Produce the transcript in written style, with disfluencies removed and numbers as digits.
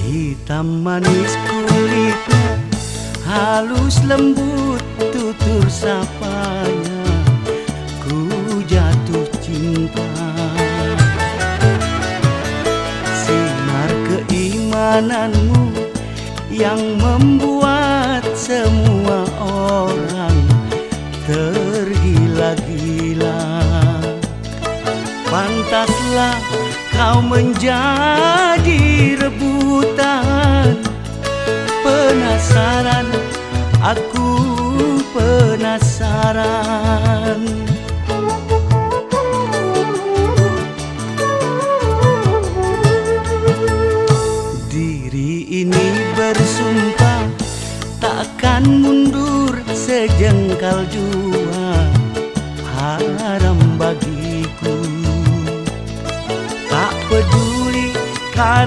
Hitam manis kulitnya, halus lembut tutur sapanya, ku jatuh cinta. Sinar keimananmu yang membuat semua orang tergila-gila. Pantaslah kau menjadi rebutan. Penasaran, aku penasaran. Diri ini bersumpah takkan mundur sejengkal juga.